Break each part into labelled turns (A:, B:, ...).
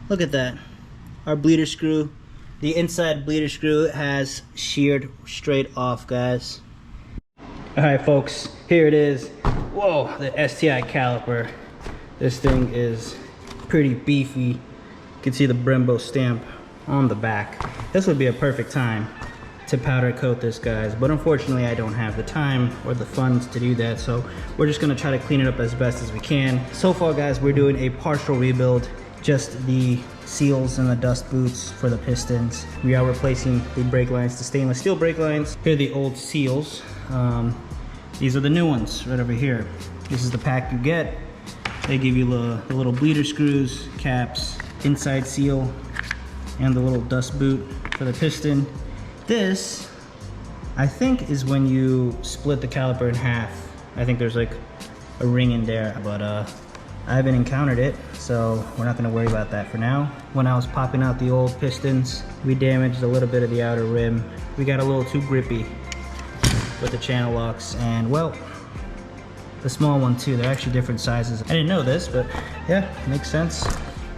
A: look at that. Our bleeder screw, the inside bleeder screw has sheared straight off, guys. All right, folks, here it is. Whoa, the STI caliper. This thing is pretty beefy. You can see the Brembo stamp on the back. This would be a perfect time to powder coat this, guys, but unfortunately I don't have the time or the funds to do that, so we're just gonna try to clean it up as best as we can. So far, guys, we're doing a partial rebuild, just the seals and the dust boots for the pistons. We are replacing the brake lines to stainless steel brake lines. Here are the old seals. These are the new ones right over here. This is the pack you get. They give you the little bleeder screws, caps, inside seal, and the little dust boot for the piston. This, I think, is when you split the caliper in half. I think there's like a ring in there, but I haven't encountered it, so we're not gonna worry about that for now. When I was popping out the old pistons, we damaged a little bit of the outer rim. We got a little too grippy with the channel locks, and well, the small one too. They're actually different sizes. I didn't know this, but yeah, makes sense.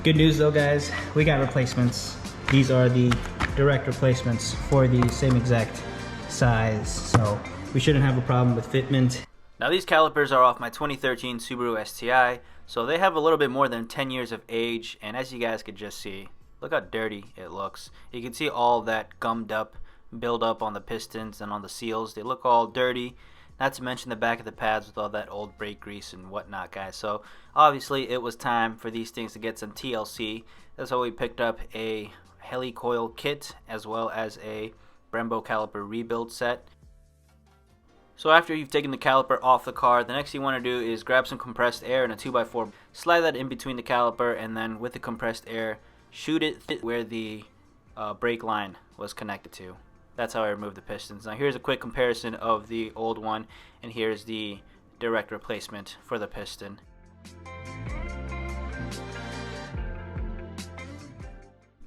A: Good news though, guys, we got replacements. These are the direct replacements for the same exact size, so we shouldn't have a problem with fitment.
B: Now these calipers are off my 2013 Subaru STI, so they have a little bit more than 10 years of age, and as you guys could just see, look how dirty it looks. You can see all that gummed up build up on the pistons and on the seals. They look all dirty, not to mention the back of the pads with all that old brake grease and whatnot, guys. So obviously it was time for these things to get some TLC. That's why we picked up a Helicoil kit as well as a Brembo caliper rebuild set. So after you've taken the caliper off the car, the next thing you want to do is grab some compressed air in a 2x4, slide that in between the caliper, and then with the compressed air, shoot it where the brake line was connected to. That's how I removed the pistons. Now here's a quick comparison of the old one, and here's the direct replacement for the piston.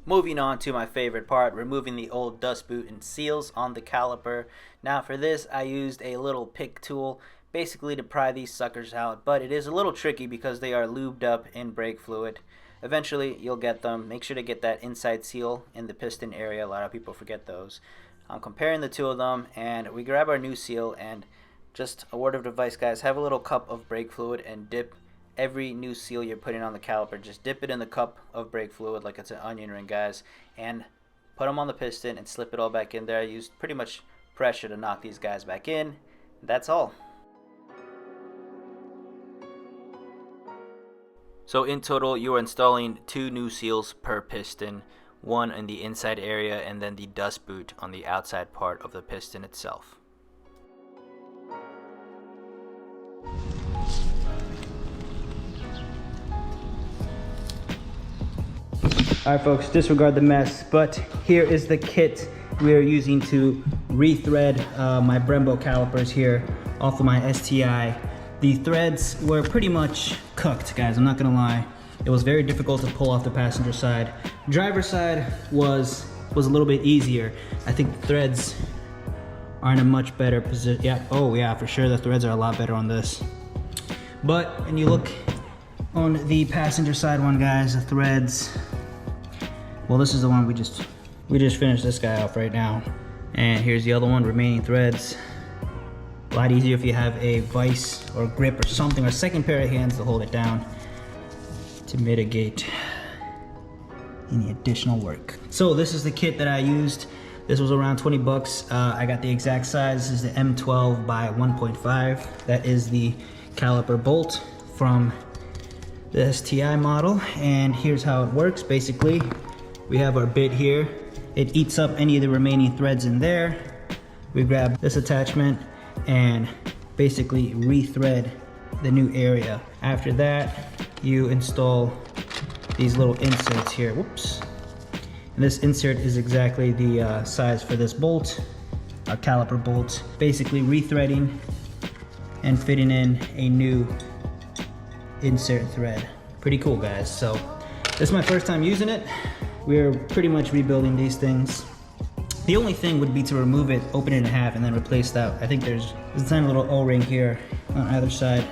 B: Moving on to my favorite part, removing the old dust boot and seals on the caliper. Now for this, I used a little pick tool basically to pry these suckers out, but it is a little tricky because they are lubed up in brake fluid. Eventually you'll get them. Make sure to get that inside seal in the piston area. A lot of people forget those. I'm comparing the two of them, and we grab our new seal, and just a word of advice, guys, have a little cup of brake fluid and dip every new seal you're putting on the caliper. Just dip it in the cup of brake fluid like it's an onion ring, guys, and put them on the piston and slip it all back in there. I used pretty much pressure to knock these guys back in. That's all. So in total, you are installing 2 new seals per piston, one in the inside area and then the dust boot on the outside part of the piston itself.
A: Alright folks, disregard the mess, but here is the kit we are using to rethread my Brembo calipers here off of my STI. The threads were pretty much cooked, guys, I'm not gonna lie. It was very difficult to pull off the passenger side. Driver's side was a little bit easier. I think the threads are in a much better position. Yeah, oh yeah, for sure the threads are a lot better on this. But when you look on the passenger side one, guys, the threads, well, this is the one we just finished this guy off right now. And here's the other one, remaining threads. A lot easier if you have a vise or grip or something, or a second pair of hands to hold it down to mitigate any additional work. So this is the kit that I used. This was around 20 bucks. I got the exact size. This is the M12 by 1.5. That is the caliper bolt from the STI model. And here's how it works. Basically, we have our bit here. It eats up any of the remaining threads in there. We grab this attachment and basically rethread the new area. After that, you install these little inserts here. Whoops. And this insert is exactly the size for this bolt, our caliper bolt. Basically rethreading and fitting in a new insert thread. Pretty cool, guys. So this is my first time using it. We're pretty much rebuilding these things. The only thing would be to remove it, open it in half, and then replace that. I think there's a tiny little O-ring here on either side.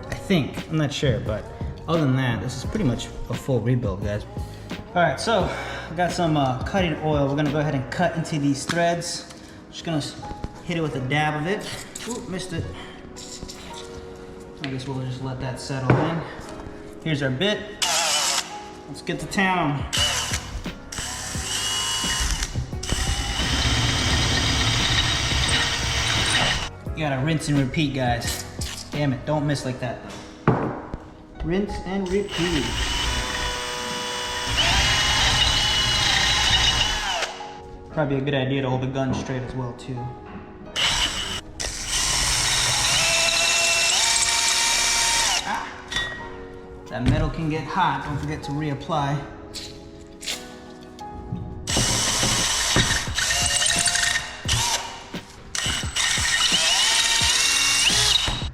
A: I think, I'm not sure, but other than that, this is pretty much a full rebuild, guys. All right, so I got some cutting oil. We're gonna go ahead and cut into these threads. Just gonna hit it with a dab of it. Ooh, missed it. I guess we'll just let that settle in. Here's our bit. Let's get to town. You gotta rinse and repeat, guys. Damn it, don't miss like that though. Rinse and repeat. Probably a good idea to hold the gun straight as well too. Ah. That metal can get hot, don't forget to reapply.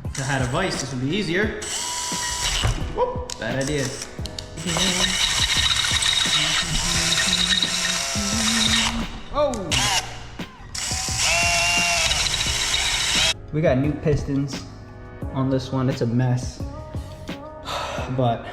A: If I had a vise, this would be easier. Whoop, bad idea. Oh! We got new pistons on this one. It's a mess, but.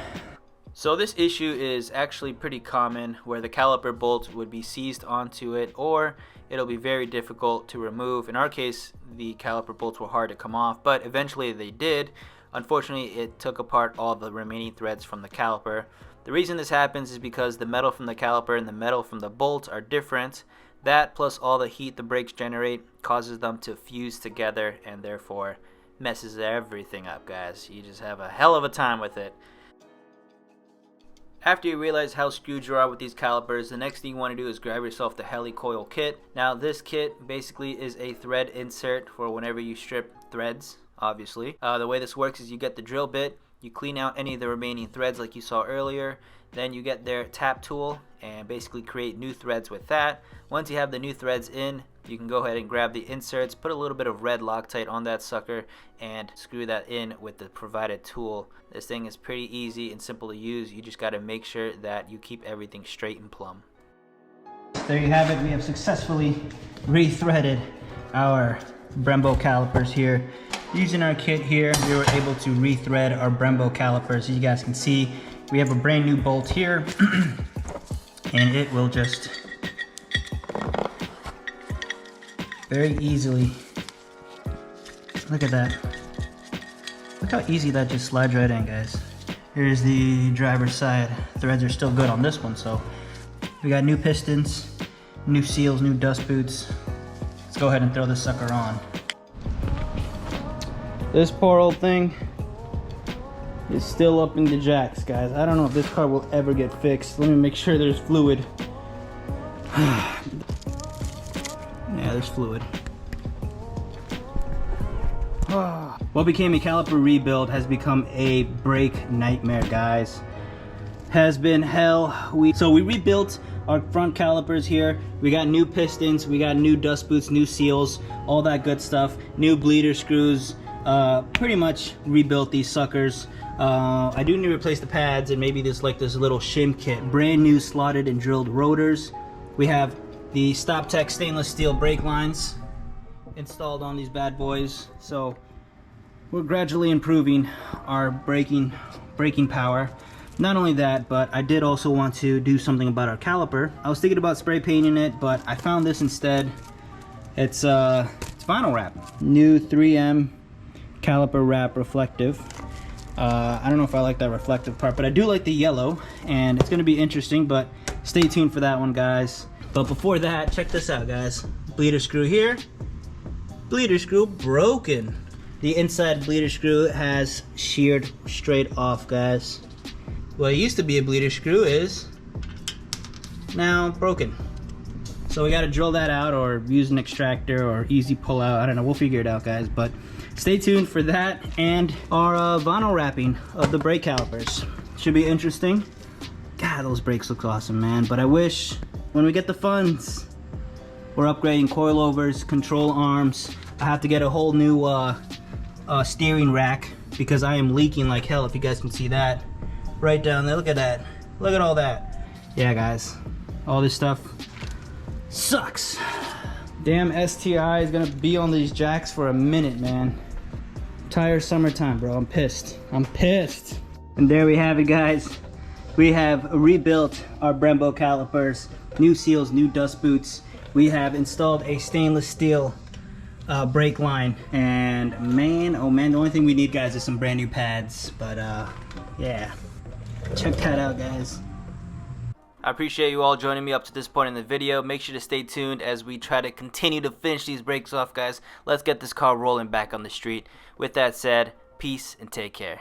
B: So this issue is actually pretty common, where the caliper bolt would be seized onto it, or it'll be very difficult to remove. In our case, the caliper bolts were hard to come off, but eventually they did. Unfortunately, it took apart all the remaining threads from the caliper. The reason this happens is because the metal from the caliper and the metal from the bolt are different. That plus all the heat the brakes generate causes them to fuse together, and therefore messes everything up, guys. You just have a hell of a time with it. After you realize how screwed you are with these calipers, the next thing you want to do is grab yourself the Helicoil kit. Now this kit basically is a thread insert for whenever you strip threads, obviously. The way this works is you get the drill bit, you clean out any of the remaining threads like you saw earlier, then you get their tap tool and basically create new threads with that. Once you have the new threads in, you can go ahead and grab the inserts, put a little bit of red Loctite on that sucker, and screw that in with the provided tool. This thing is pretty easy and simple to use. You just got to make sure that you keep everything straight and plumb.
A: There you have it. We have successfully rethreaded our Brembo calipers here. Using our kit here, we were able to rethread our Brembo calipers. As you guys can see, we have a brand new bolt here, and it will just very easily, look at that. Look how easy that just slides right in, guys. Here's the driver's side. Threads are still good on this one, so we got new pistons, new seals, new dust boots. Let's go ahead and throw this sucker on. This poor old thing is still up in the jacks, guys. I don't know if this car will ever get fixed. Let me make sure there's fluid. Yeah, there's fluid. What became a caliper rebuild has become a brake nightmare, guys. Has been hell. So we rebuilt our front calipers here. We got new pistons, we got new dust boots, new seals, all that good stuff. New bleeder screws. Pretty much rebuilt these suckers. I do need to replace the pads and maybe this little shim kit. Brand new slotted and drilled rotors. We have the StopTech stainless steel brake lines installed on these bad boys. So we're gradually improving our braking power. Not only that, but I did also want to do something about our caliper. I was thinking about spray painting it, but I found this instead. It's vinyl wrap. New 3M caliper wrap reflective. I don't know if I like that reflective part, but I do like the yellow, and it's gonna be interesting, but stay tuned for that one, guys. But before that, check this out, guys. Bleeder screw here. Bleeder screw broken. The inside bleeder screw has sheared straight off, guys. What used to be a bleeder screw is now broken. So we gotta drill that out or use an extractor or easy pull out. I don't know, we'll figure it out, guys, but stay tuned for that and our vinyl wrapping of the brake calipers. Should be interesting. God, those brakes look awesome, man. But I wish when we get the funds, we're upgrading coilovers, control arms. I have to get a whole new steering rack because I am leaking like hell, if you guys can see that. Right down there, look at that. Look at all that. Yeah, guys, all this stuff sucks. Damn STI is gonna be on these jacks for a minute, man. Entire summertime, bro. I'm pissed. I'm pissed. And there we have it, guys. We have rebuilt our Brembo calipers, new seals, new dust boots. We have installed a stainless steel brake line, and man, oh man, the only thing we need, guys, is some brand new pads. But yeah, check that out, guys.
B: I appreciate you all joining me up to this point in the video. Make sure to stay tuned as we try to continue to finish these brakes off, guys. Let's get this car rolling back on the street. With that said, peace and take care.